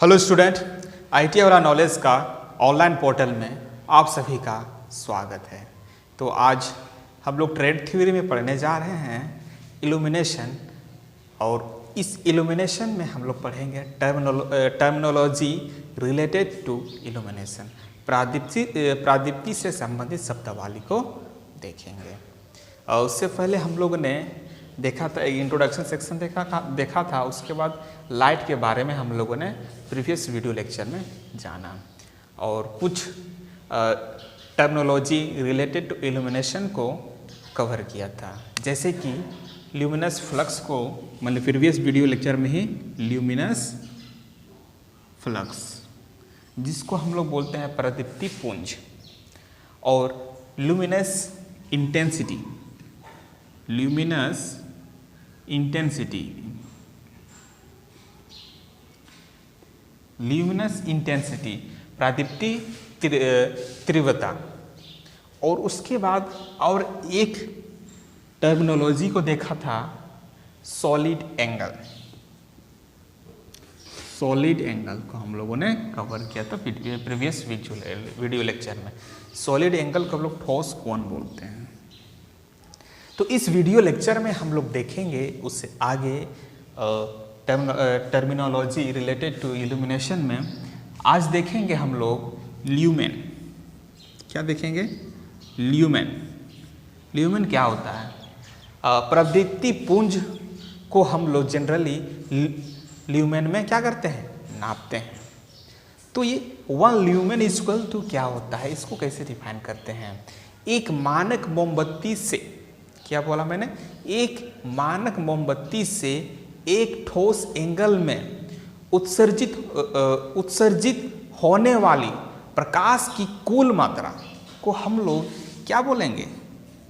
Hello student, IT और knowledge का online portal में आप सभी का स्वागत है। तो आज हम लोग ट्रेड थ्योरी में पढ़ने जा रहे हैं इल्यूमिनेशन, और इस इल्यूमिनेशन में हम लोग पढ़ेंगे टर्मिनोलॉजी रिलेटेड टू इल्यूमिनेशन। प्रादीप्ति से संबंधित शब्दावली को देखेंगे। और उससे पहले हम लोग ने देखा था, इंट्रोडक्शन सेक्शन देखा था। उसके बाद लाइट के बारे में हम लोगों ने प्रीवियस वीडियो लेक्चर में जाना और कुछ टर्मिनोलॉजी रिलेटेड टू इल्यूमिनेशन को कवर किया था, जैसे कि ल्यूमिनस फ्लक्स को, मतलब प्रीवियस वीडियो लेक्चर में ही ल्यूमिनस फ्लक्स, जिसको हम लोग बोलते हैं प्रदीप्ति पुंज, और luminous intensity, luminous intensity, luminous intensity प्रादीप्ति तीव्रता। और उसके बाद और एक टर्मिनोलॉजी को देखा था, सॉलिड एंगल। सॉलिड एंगल को हम लोगों ने कवर किया था प्रीवियस वीडियो लेक्चर में। सॉलिड एंगल को हम लोग ठोस कोण बोलते हैं। तो इस वीडियो लेक्चर में हम लोग देखेंगे उससे आगे टर्मिनोलॉजी रिलेटेड टू इल्यूमिनेशन में। आज देखेंगे हम लोग ल्यूमेन। क्या देखेंगे? ल्यूमेन। ल्यूमेन क्या होता है? प्रदीप्ति पुंज को हम लोग जनरली ल्यूमेन में क्या करते हैं? नापते हैं। तो ये 1 ल्यूमेन इक्वल टू क्या होता है, इसको कैसे डिफाइन करते हैं? एक मानक मोमबत्ती से, क्या बोला मैंने? एक मानक मोमबत्ती से एक ठोस एंगल में उत्सर्जित होने वाली प्रकाश की कुल मात्रा को हम लोग क्या बोलेंगे?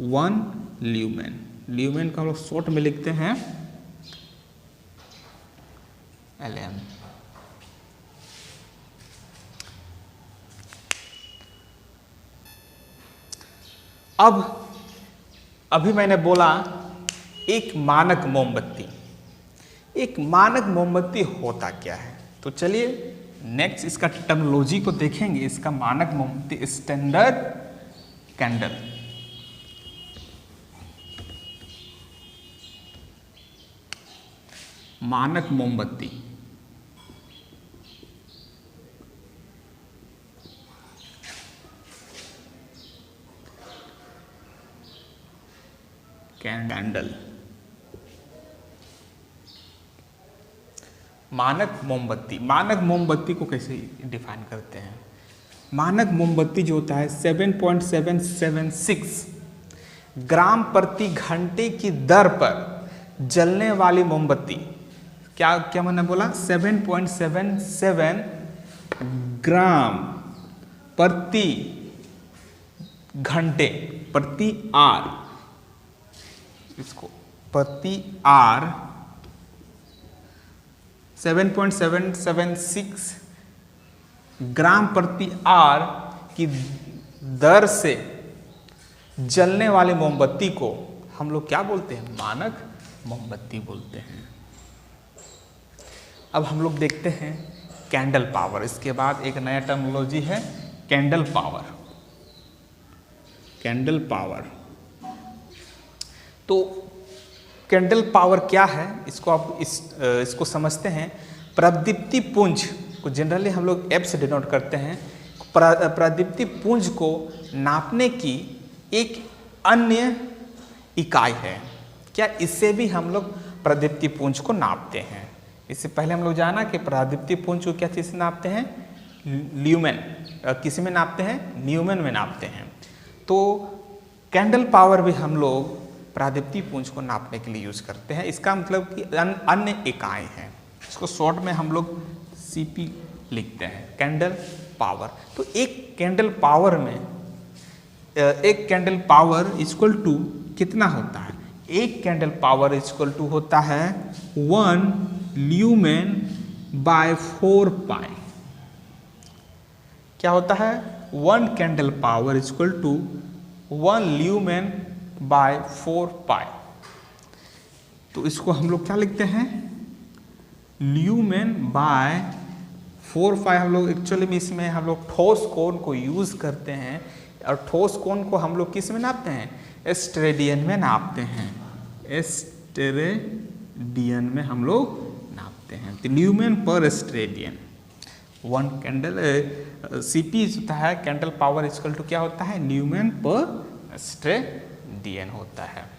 1 ल्यूमेन। ल्यूमेन को हम लोग शॉर्ट में लिखते हैं LM। अभी मैंने बोला एक मानक मोमबत्ती। एक मानक मोमबत्ती होता क्या है? तो चलिए नेक्स्ट इसका टर्मिनोलॉजी को देखेंगे। इसका मानक मोमबत्ती, स्टैंडर्ड कैंडल। मानक मोमबत्ती, कैंडल, मानक मोमबत्ती। मानक मोमबत्ती को कैसे डिफाइन करते हैं? मानक मोमबत्ती जो होता है 7.776 ग्राम प्रति घंटे की दर पर जलने वाली मोमबत्ती। क्या मैंने बोला? 7.77 ग्राम प्रति घंटे, प्रति आर, इसको प्रति आर 7.776 ग्राम प्रति आर की दर से जलने वाले मोमबत्ती को हम लोग क्या बोलते हैं? मानक मोमबत्ती बोलते हैं। अब हम लोग देखते हैं कैंडल पावर। इसके बाद एक नया टर्मिनोलॉजी है कैंडल पावर। कैंडल पावर, तो कैंडल पावर क्या है, इसको आप इसको समझते हैं। प्रदीप्ति पुंज को जनरली हम लोग F से डिनोट करते हैं। प्रदीप्ति पुंज को नापने की एक अन्य इकाई है। क्या इससे भी हम लोग प्रदीप्ति पुंज को नापते हैं? इससे पहले हम लोग जाना कि प्रदीप्ति पुंज को क्या चीज़ से नापते हैं? ल्यूमेन। किसी में नापते हैं? ल्यूमेन में नापते हैं। तो कैंडल पावर भी हम लोग प्रादीप्ति पुंज को नापने के लिए यूज करते हैं। इसका मतलब कि अन्य इकाई है। इसको शॉर्ट में हम लोग CP लिखते हैं, कैंडल पावर। तो एक कैंडल पावर में एक कैंडल पावर इक्वल टू कितना होता है? एक कैंडल पावर इक्वल टू होता है 1 ल्यूमेन बाय 4 पाई। क्या होता है? 1 candle power equal to 1 lumen by 4 pi. तो इसको हम लोग क्या लिखते हैं? ल्यूमेन बाय 4 5 हम लोग एक्चुअली में इसमें हम लोग ठोस कोण को यूज़ करते हैं, और ठोस कोण को हम लोग किस में नापते हैं? स्टेरेडियन में नापते हैं। स्टेरेडियन में हम लोग नापते हैं। तो ल्यूमेन पर स्टेरेडियन। 1 कैंडल सीपी होता है, कैंडल पावर इक्वल टू क्या होता है? ल्यूमेन पर स्टेरेडियन होता है।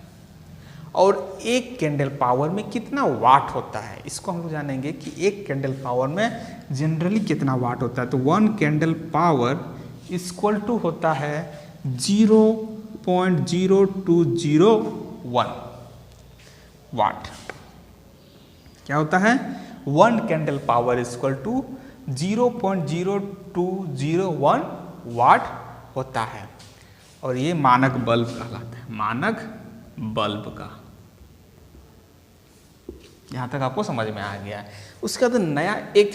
और एक कैंडल पावर में कितना वाट होता है, इसको हम लोग जानेंगे कि एक कैंडल पावर में जनरली कितना वाट होता है। तो 1 कैंडल पावर इक्वल टू होता है 0.0201 वाट। क्या होता है? 1 कैंडल पावर इक्वल टू 0.0201 वाट होता है। और ये मानक बल्ब कहलाता है, मानक बल्ब का। यहां तक आपको समझ में आ गया है। उसके बाद नया एक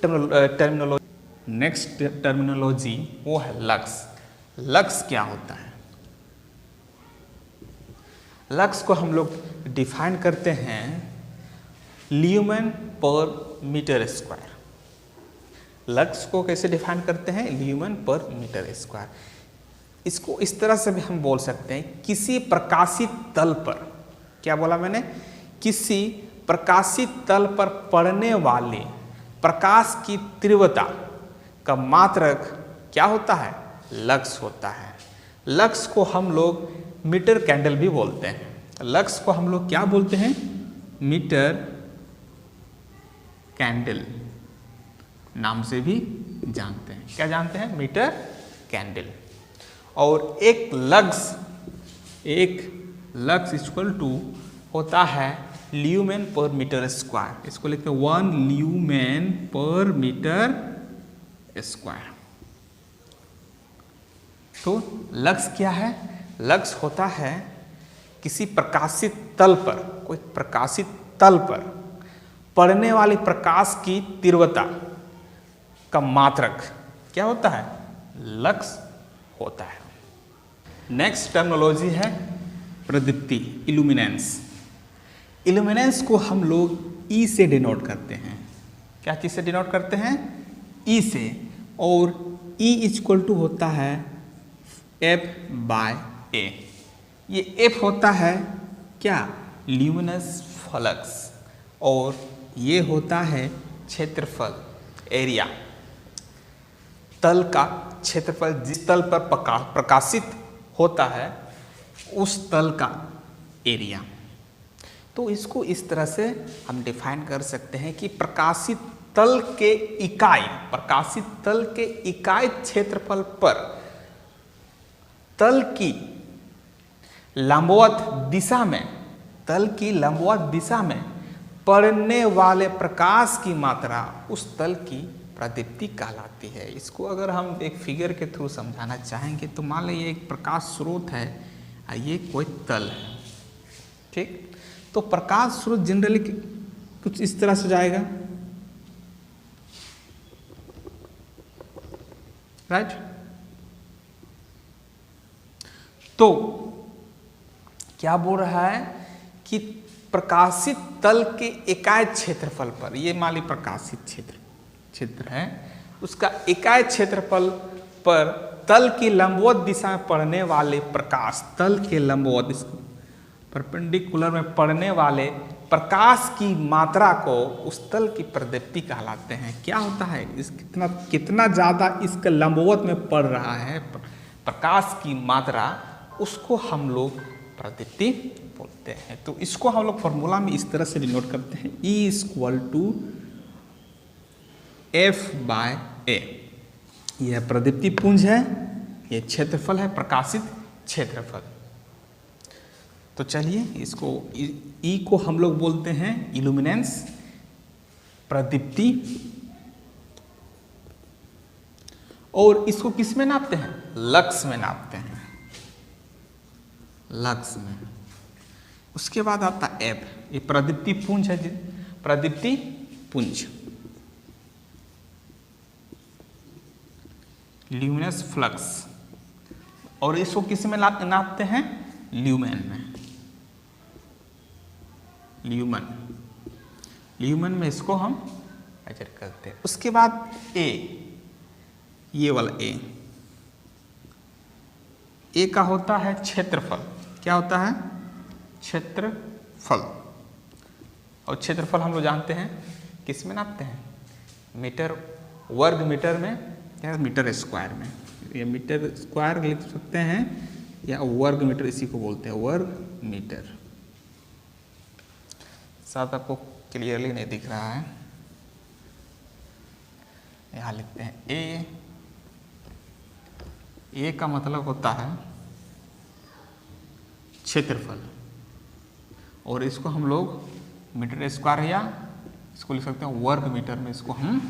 टर्मिनोलॉजी, नेक्स्ट टर्मिनोलॉजी वो है लक्स। लक्स क्या होता है? लक्स को हम लोग डिफाइन करते हैं ल्यूमेन पर मीटर स्क्वायर। लक्स को कैसे डिफाइन करते हैं? ल्यूमेन पर मीटर स्क्वायर। इसको इस तरह से भी हम बोल सकते हैं, किसी प्रकाशित तल पर, क्या बोला मैंने? किसी प्रकाशित तल पर पड़ने वाले प्रकाश की तीव्रता का मात्रक क्या होता है? लक्स होता है। लक्स को हम लोग मीटर कैंडल भी बोलते हैं। लक्स को हम लोग क्या बोलते हैं? मीटर कैंडल नाम से भी जानते हैं। क्या जानते हैं? Metre candle. और एक लक्स इक्वल टू होता है ल्यूमेन पर मीटर स्क्वायर। इसको लिखते हैं 1 ल्यूमेन पर मीटर स्क्वायर। तो लक्स क्या है? लक्स होता है किसी प्रकाशित तल पर, कोई प्रकाशित तल पर पड़ने वाली प्रकाश की तीव्रता का मात्रक क्या होता है? लक्स होता है। नेक्स्ट टर्मिनोलॉजी है प्रदीप्ति, इल्यूमिनेंस। इल्यूमिनेंस को हम लोग ई से डिनोट करते हैं। क्या चीज़ से डिनोट करते हैं? ई से। और ई इक्वल टू होता है F/A। ये F होता है क्या? Luminous flux. और ये होता है क्षेत्रफल, एरिया, तल का क्षेत्रफल। जिस तल पर प्रकाशित होता है उस तल का एरिया। तो इसको इस तरह से हम डिफाइन कर सकते हैं कि प्रकाशित तल के इकाई क्षेत्रफल पर तल की लंबवत दिशा में पड़ने वाले प्रकाश की मात्रा उस तल की प्रदीप्ति कहलाती है। इसको अगर हम एक फिगर के थ्रू समझाना चाहेंगे तो मान लीजिए एक प्रकाश स्रोत है, ये कोई तल है, ठीक? तो प्रकाश स्रोत जनरली कुछ इस तरह से जाएगा, राइट? तो क्या बोल रहा है कि प्रकाशित तल के इकाई क्षेत्रफल पर, ये मान ली प्रकाशित क्षेत्र है, उसका इकाई क्षेत्रफल पर तल की लंबवत दिशा में पड़ने वाले प्रकाश, तल के लंबवत परपेंडिकुलर में पड़ने वाले प्रकाश की मात्रा को उस तल की प्रदीप्ति कहलाते हैं। क्या होता है? इस कितना ज़्यादा इसके लंबवत में पड़ रहा है प्रकाश की मात्रा, उसको हम लोग प्रदीप्ति बोलते हैं। तो इसको हम लोग फॉर्मूला में इस तरह से डिनोट करते हैं, E = F/A। यह प्रदीप्ति पुंज है, यह क्षेत्रफल है, प्रकाशित क्षेत्रफल। तो चलिए इसको E को हम लोग बोलते हैं इल्यूमिनेंस, प्रदीप्ति। और इसको किस में नापते हैं? लक्स में नापते हैं, लक्स में। उसके बाद आता है F, ये प्रदीप्ति पुंज है, प्रदीप्ति पुंज, ल्यूमिनस फ्लक्स। और इसको किस में नापते हैं? ल्यूमेन में, ल्यूमन में इसको हम मेजर करते हैं। उसके बाद ए, ये वाला ए का होता है क्षेत्रफल। क्या होता है? क्षेत्रफल। और क्षेत्रफल हम लोग जानते हैं किस में नापते हैं? मीटर, वर्ग मीटर में या मीटर स्क्वायर में। ये मीटर स्क्वायर लिख सकते हैं या वर्ग मीटर, इसी को बोलते हैं वर्ग मीटर। साथ आपको क्लियरली नहीं दिख रहा है, यहाँ लिखते हैं ए का मतलब होता है क्षेत्रफल, और इसको हम लोग मीटर स्क्वायर या इसको लिख सकते हैं वर्ग मीटर में, इसको हम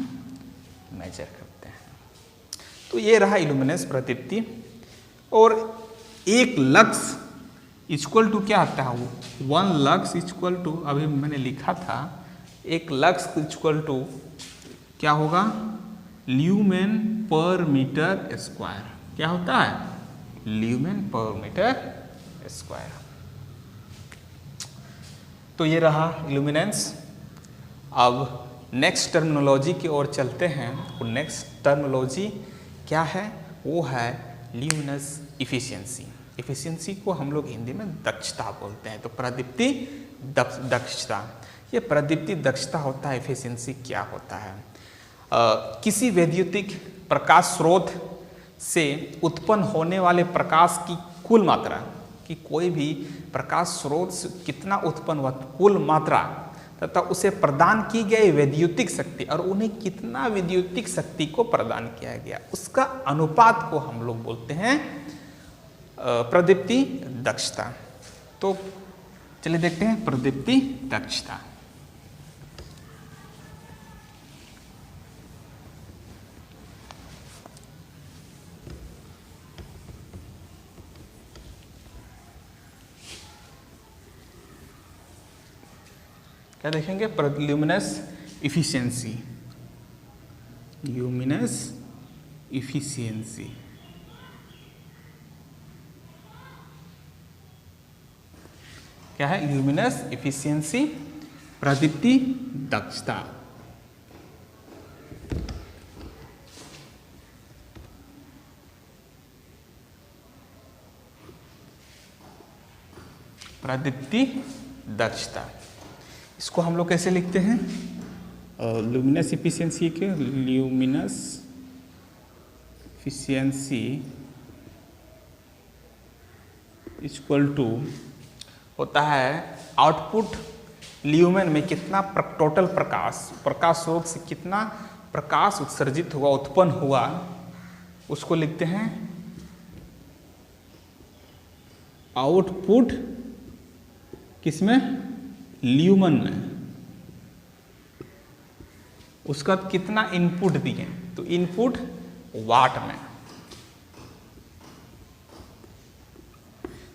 मेजर करते हैं। तो ये रहा इल्यूमिनेंस प्रदीप्ति। और एक लक्स इक्वल टू क्या आता है? 1 लक्स इक्वल टू, अभी मैंने लिखा था, एक लक्स इक्वल टू क्या होगा? ल्यूमेन पर मीटर स्क्वायर। क्या होता है? ल्यूमेन पर मीटर स्क्वायर। तो ये रहा इल्यूमिनेंस। अब नेक्स्ट टर्मिनोलॉजी की ओर चलते हैं। और नेक्स्ट टर्मिनोलॉजी क्या है? वो है ल्यूमिनस इफिशियंसी। इफिशियंसी को हम लोग हिंदी में दक्षता बोलते हैं। तो प्रदीप्ति दक्षता, ये प्रदीप्ति दक्षता होता है। इफिशियंसी क्या होता है? किसी वैद्युतिक प्रकाश स्रोत से उत्पन्न होने वाले प्रकाश की कुल मात्रा, कि कोई भी प्रकाश स्रोत से कितना उत्पन्न हुआ, कुल मात्रा, तथा उसे प्रदान की गई वैद्युतिक शक्ति, और उन्हें कितना वैद्युतिक शक्ति को प्रदान किया गया, उसका अनुपात को हम लोग बोलते हैं प्रदीप्ति दक्षता। तो चलिए देखते हैं प्रदीप्ति दक्षता। क्या देखेंगे? Luminous efficiency. ल्यूमिनस इफिशियंसी क्या है? ल्यूमिनस इफिशियंसी प्रदीप्ति दक्षता। प्रदीप्ति दक्षता, इसको हम लोग कैसे लिखते हैं? ल्यूमिनस इफिशियंसी के ल्यूमिनस इफिशियंसी इक्वल टू होता है आउटपुट ल्यूमेन में कितना टोटल प्रकाश स्रोत से कितना प्रकाश उत्सर्जित हुआ, उत्पन्न हुआ, उसको लिखते हैं आउटपुट किसमें? ल्यूमन में। उसका कितना इनपुट दिए, तो इनपुट वाट में।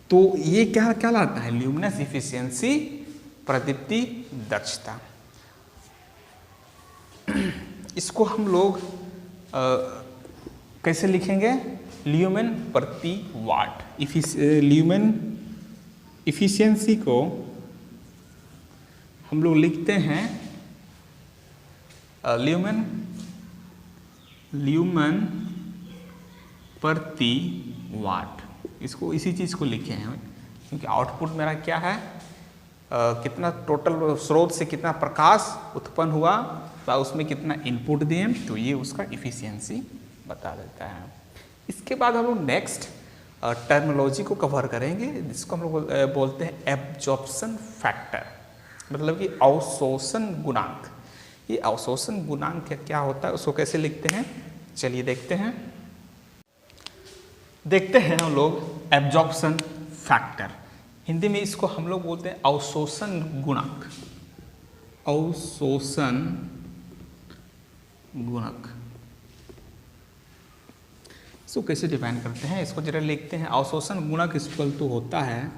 तो ये क्या कहलाता है? ल्यूमिनस इफिशियंसी प्रदीप्ति दक्षता। इसको हम लोग कैसे लिखेंगे? ल्यूमेन प्रति वाट। ल्यूमेन इफिशियंसी को हम लोग लिखते हैं ल्यूमेन प्रति वाट। इसको इसी चीज़ को लिखे हैं क्योंकि आउटपुट मेरा क्या है? कितना टोटल स्रोत से कितना प्रकाश उत्पन्न हुआ, तो उसमें कितना इनपुट दिए, तो ये उसका इफिशियंसी बता देता है। इसके बाद हम लोग नेक्स्ट टर्मिनोलॉजी को कवर करेंगे, जिसको हम लोग बोलते हैं एब्जॉर्प्शन फैक्टर, मतलब कि अवशोषण गुणांक। ये अवशोषण गुणांक क्या होता है, उसको कैसे लिखते हैं, चलिए देखते हैं हम लोग एब्जॉर्प्शन फैक्टर। हिंदी में इसको हम लोग बोलते हैं अवशोषण गुणांक। अवशोषण गुणक इसको कैसे डिफाइन करते हैं, इसको जरा लिखते हैं। अवशोषण गुणक इक्वल टू होता है,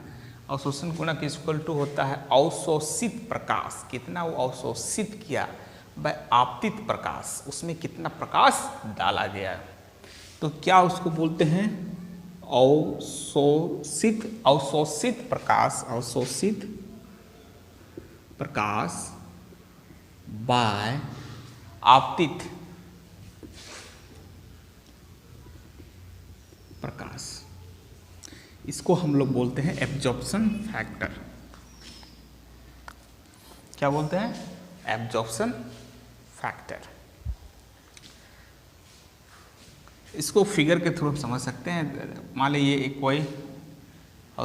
अवशोषण गुणक इक्वल टू होता है अवशोषित प्रकाश, कितना वो अवशोषित किया, वह आपतित प्रकाश, उसमें कितना प्रकाश डाला गया, तो क्या उसको बोलते हैं अवशोषित प्रकाश बाय आपतित प्रकाश, इसको हम लोग बोलते हैं एब्जॉर्प्शन फैक्टर। क्या बोलते हैं? Absorption factor. इसको फिगर के थ्रू समझ सकते हैं। मान लीजिए एक कोई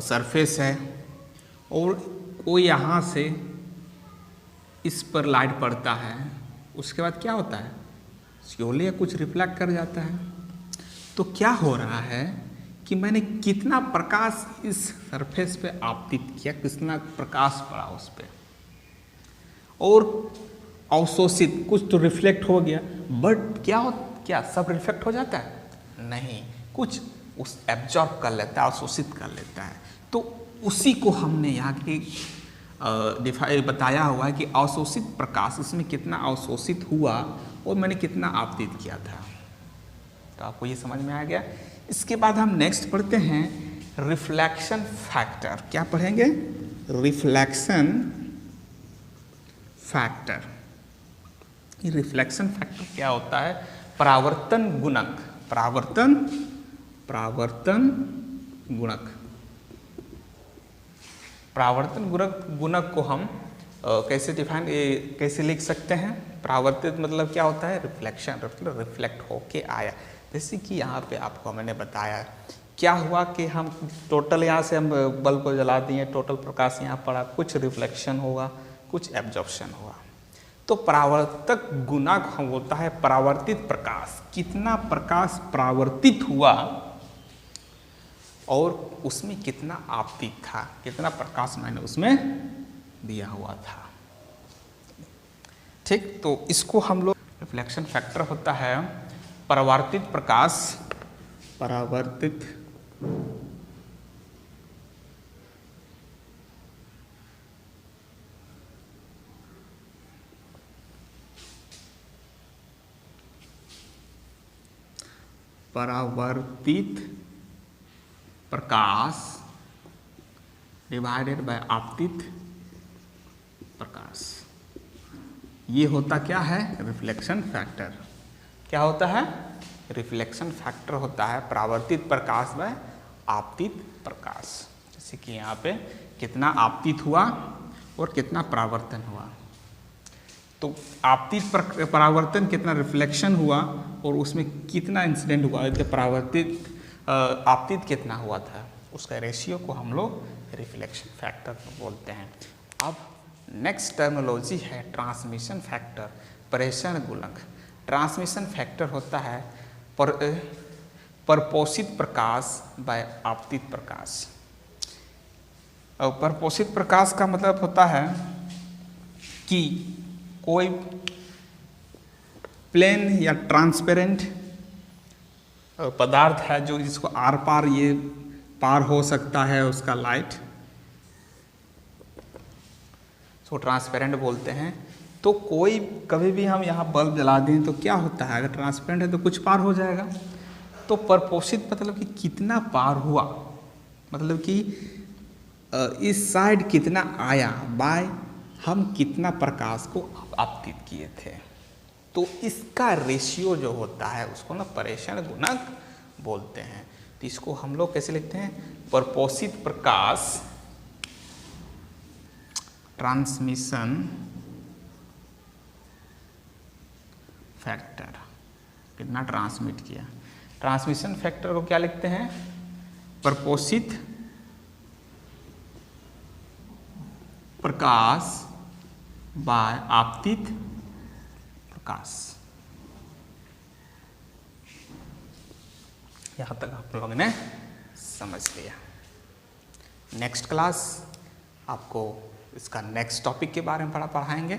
सरफेस है और कोई यहाँ से इस पर लाइट पड़ता है, उसके बाद क्या होता है? स्लोली या कुछ रिफ्लेक्ट कर जाता है। तो क्या हो रहा है कि मैंने कितना प्रकाश इस सरफेस पे आपतित किया, कितना प्रकाश पड़ा उस पर, और अवशोषित कुछ तो रिफ्लेक्ट हो गया, बट क्या सब रिफ्लेक्ट हो जाता है? नहीं, कुछ उस एब्जॉर्ब कर लेता है, अवशोषित कर लेता है। तो उसी को हमने यहाँ की बताया हुआ है कि अवशोषित प्रकाश, उसमें कितना अवशोषित हुआ और मैंने कितना आपतित किया था। तो आपको ये समझ में आ गया। इसके बाद हम नेक्स्ट पढ़ते हैं रिफ्लेक्शन फैक्टर। क्या पढ़ेंगे? Reflection factor. ये रिफ्लेक्शन फैक्टर क्या होता है? परावर्तन गुणक। परावर्तन गुणक। परावर्तन गुणक को हम कैसे लिख सकते हैं? परावर्तित मतलब क्या होता है? रिफ्लेक्शन, मतलब रिफ्लेक्ट होके आया। जैसे कि यहाँ पे आपको मैंने बताया क्या हुआ कि हम टोटल यहाँ से हम बल्ब को जला दिए, टोटल प्रकाश यहाँ पड़ा, कुछ रिफ्लेक्शन होगा, कुछ एब्जॉर्प्शन हुआ। तो परावर्तक गुणक होता है परावर्तित प्रकाश, कितना प्रकाश परावर्तित हुआ और उसमें कितना आपतित था, कितना प्रकाश मैंने उसमें दिया हुआ था। ठीक, तो इसको हम लोग रिफ्लेक्शन फैक्टर होता है परावर्तित प्रकाश, परावर्तित प्रकाश डिवाइडेड बाय आपतित प्रकाश। ये होता क्या है? Reflection factor. क्या होता है? रिफ्लेक्शन फैक्टर होता है परावर्तित प्रकाश बाय आपतित प्रकाश। जैसे कि यहाँ पे कितना आपतित हुआ और कितना परावर्तन हुआ। तो आपतित परावर्तन कितना रिफ्लेक्शन हुआ और उसमें कितना इंसिडेंट हुआ, परावर्तित आपतित कितना हुआ था, उसका रेशियो को हम लोग रिफ्लेक्शन फैक्टर बोलते हैं। अब नेक्स्ट टर्मिनोलॉजी है ट्रांसमिशन फैक्टर, प्रेषण गुणक। ट्रांसमिशन फैक्टर होता है परपोषित प्रकाश बाय आपतित प्रकाश। और परपोषित प्रकाश का मतलब होता है कि कोई प्लेन या ट्रांसपेरेंट पदार्थ है जो जिसको आर पार ये पार हो सकता है उसका लाइट, तो ट्रांसपेरेंट बोलते हैं। तो कोई कभी भी हम यहाँ बल्ब जला दें तो क्या होता है? अगर ट्रांसपेरेंट है तो कुछ पार हो जाएगा। तो परपोषित मतलब कि कितना पार हुआ, मतलब कि इस साइड कितना आया बाय हम कितना प्रकाश को आपतित किए थे। तो इसका रेशियो जो होता है उसको ना प्रेषण गुणक बोलते हैं। तो इसको हम लोग कैसे लिखते हैं? परपोषित प्रकाश ट्रांसमिशन फैक्टर, कितना ट्रांसमिट किया। ट्रांसमिशन फैक्टर को क्या लिखते हैं? परपोषित प्रकाश बाय आपतित प्रकाश। यहां तक आप लोगों ने समझ लिया। नेक्स्ट क्लास आपको इसका नेक्स्ट टॉपिक के बारे में पढ़ाएंगे।